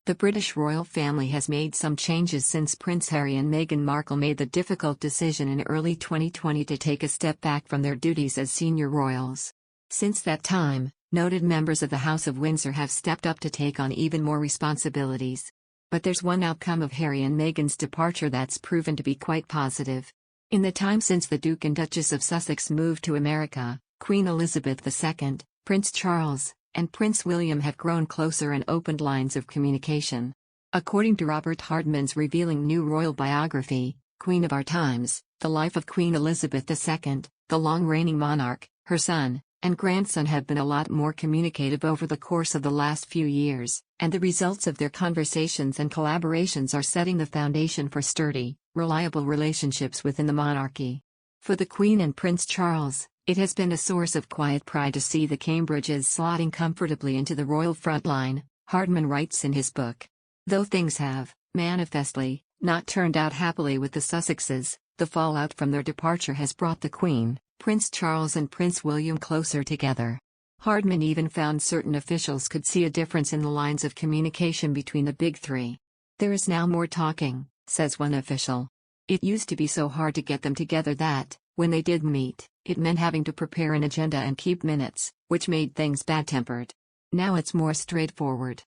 The British royal family has made some changes since Prince Harry and Meghan Markle made the difficult decision in early 2020 to take a step back from their duties as senior royals. Since that time, noted members of the House of Windsor have stepped up to take on even more responsibilities. But there's one outcome of Harry and Meghan's departure that's proven to be quite positive. In the time since the Duke and Duchess of Sussex moved to America, Queen Elizabeth II, Prince Charles, and Prince William have grown closer and opened lines of communication. According to Robert Hardman's revealing new royal biography, Queen of Our Times, The Life of Queen Elizabeth II, the long-reigning monarch, her son, and grandson have been a lot more communicative over the course of the last few years, and the results of their conversations and collaborations are setting the foundation for sturdy, reliable relationships within the monarchy. For the Queen and Prince Charles, it has been a source of quiet pride to see the Cambridges slotting comfortably into the royal frontline, Hardman writes in his book. Though things have, manifestly, not turned out happily with the Sussexes, the fallout from their departure has brought the Queen, Prince Charles and Prince William closer together. Hardman even found certain officials could see a difference in the lines of communication between the big three. There is now more talking, says one official. It used to be so hard to get them together that, when they did meet, it meant having to prepare an agenda and keep minutes, which made things bad-tempered. Now it's more straightforward.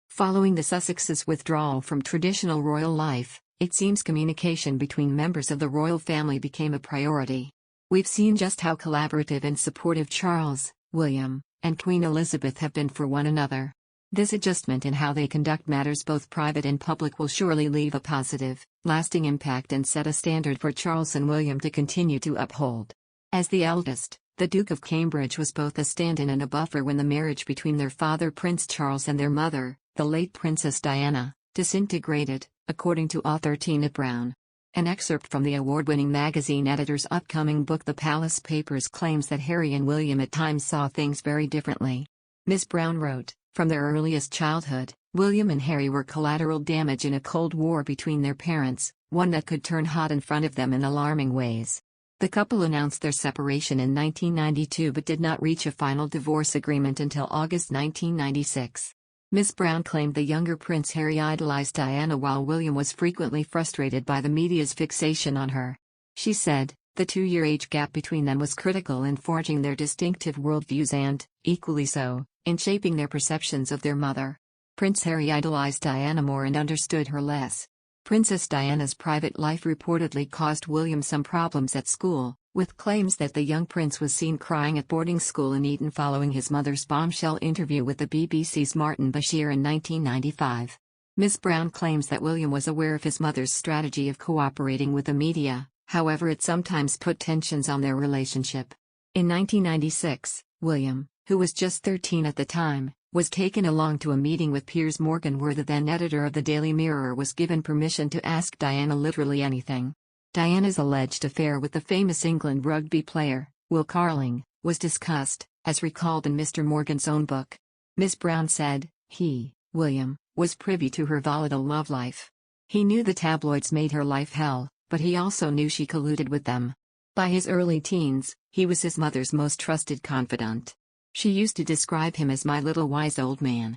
Following the Sussexes' withdrawal from traditional royal life, it seems communication between members of the royal family became a priority. We've seen just how collaborative and supportive Charles, William, and Queen Elizabeth have been for one another. This adjustment in how they conduct matters both private and public will surely leave a positive, lasting impact and set a standard for Charles and William to continue to uphold. As the eldest, the Duke of Cambridge was both a stand-in and a buffer when the marriage between their father Prince Charles and their mother, the late Princess Diana, disintegrated, according to author Tina Brown. An excerpt from the award-winning magazine editor's upcoming book The Palace Papers claims that Harry and William at times saw things very differently. Ms. Brown wrote, from their earliest childhood, William and Harry were collateral damage in a Cold War between their parents, one that could turn hot in front of them in alarming ways. The couple announced their separation in 1992 but did not reach a final divorce agreement until August 1996. Ms. Brown claimed the younger Prince Harry idolized Diana while William was frequently frustrated by the media's fixation on her. She said, the two-year age gap between them was critical in forging their distinctive worldviews and, equally so, in shaping their perceptions of their mother. Prince Harry idolized Diana more and understood her less. Princess Diana's private life reportedly caused William some problems at school, with claims that the young prince was seen crying at boarding school in Eton following his mother's bombshell interview with the BBC's Martin Bashir in 1995. Ms. Brown claims that William was aware of his mother's strategy of cooperating with the media, however it sometimes put tensions on their relationship. In 1996, William, who was just 13 at the time, was taken along to a meeting with Piers Morgan where the then editor of the Daily Mirror was given permission to ask Diana literally anything. Diana's alleged affair with the famous England rugby player, Will Carling, was discussed, as recalled in Mr. Morgan's own book. Ms. Brown said, he, William, was privy to her volatile love life. He knew the tabloids made her life hell, but he also knew she colluded with them. By his early teens, he was his mother's most trusted confidant. She used to describe him as my little wise old man.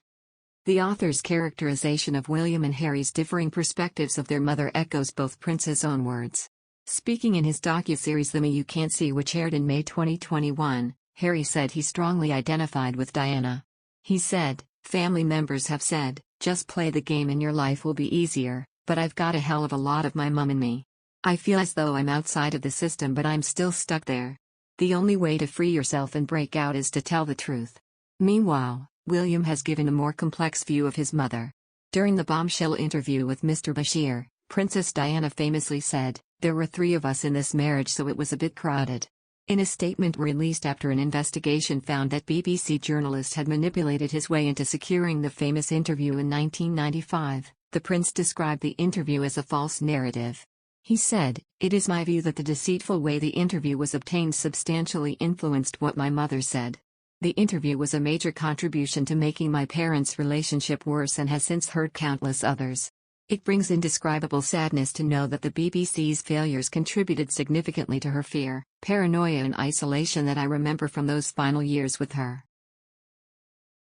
The author's characterization of William and Harry's differing perspectives of their mother echoes both Prince's own words. Speaking in his docuseries The Me You Can't See, which aired in May 2021, Harry said he strongly identified with Diana. He said, family members have said, just play the game and your life will be easier, but I've got a hell of a lot of my mum in me. I feel as though I'm outside of the system but I'm still stuck there. The only way to free yourself and break out is to tell the truth. Meanwhile, William has given a more complex view of his mother. During the bombshell interview with Mr. Bashir, Princess Diana famously said, there were 3 of us in this marriage so it was a bit crowded. In a statement released after an investigation found that BBC journalist had manipulated his way into securing the famous interview in 1995, the prince described the interview as a false narrative. He said, it is my view that the deceitful way the interview was obtained substantially influenced what my mother said. The interview was a major contribution to making my parents' relationship worse and has since hurt countless others. It brings indescribable sadness to know that the BBC's failures contributed significantly to her fear, paranoia and isolation that I remember from those final years with her.